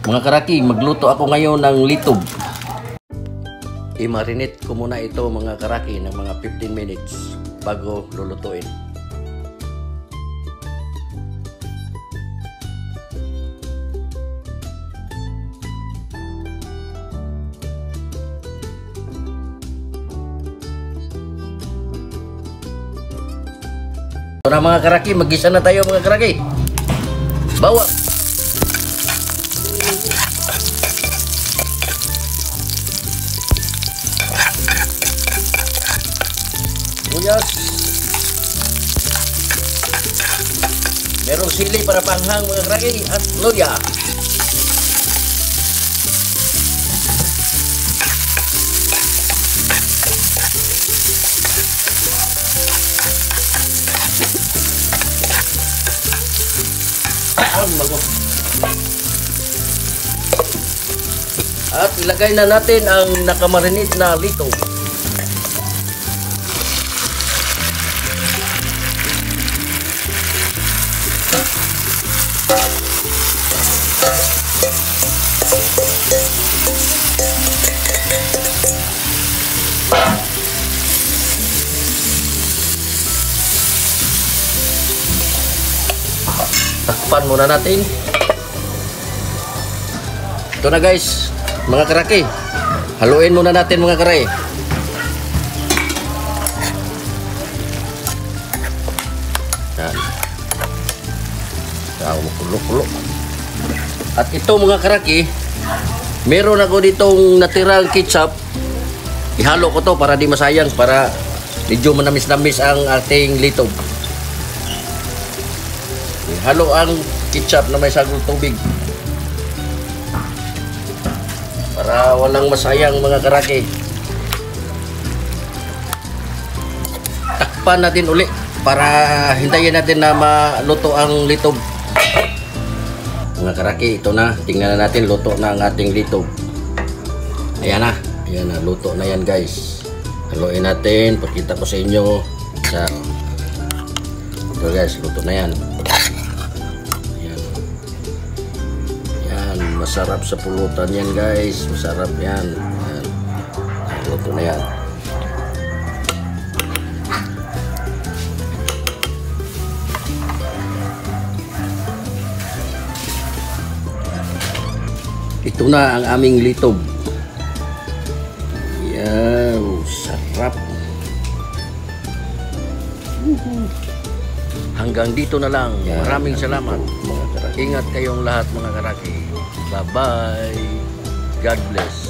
Mga karaki, magluto ako ngayon ng litob. I-marinate ko muna ito mga karaki ng mga 15 minutes bago lulutuin. So na mga karaki, mag-gisa na tayo mga karaki. Bawang. Sibuyas. Merong sili para panghang mga karaki at luya. At ilagay na natin ang nakamarinate na lito. Takpan muna natin. Ito na guys, mga karaki. Haluin muna natin mga karaki. Yan. Kulo-kulo. At ito mga karaki, meron ako ditong natirang ketchup. Ihalo ko to para di masayang, para medyo manamis-namis ang ating litob. Ihalo ang ketchup na may sagol tubig para walang masayang mga karaki. Takpan natin uli para hintayin natin na maluto ang litob. Mga karaki, ito na. Tingnan natin, luto na ang ating litob. Ayan na. Ayan na, luto na yan guys. Haluin natin. Pakita ko sa inyo. Ito guys, luto na yan. Ayan. Ayan, masarap sa pulutan yan guys. Masarap yan. Ayan. Luto na yan. Ito na ang aming litob. Yan, sarap. Hanggang dito na lang. Yan. Maraming salamat. Ingat kayong lahat mga karaki. Bye-bye. God bless.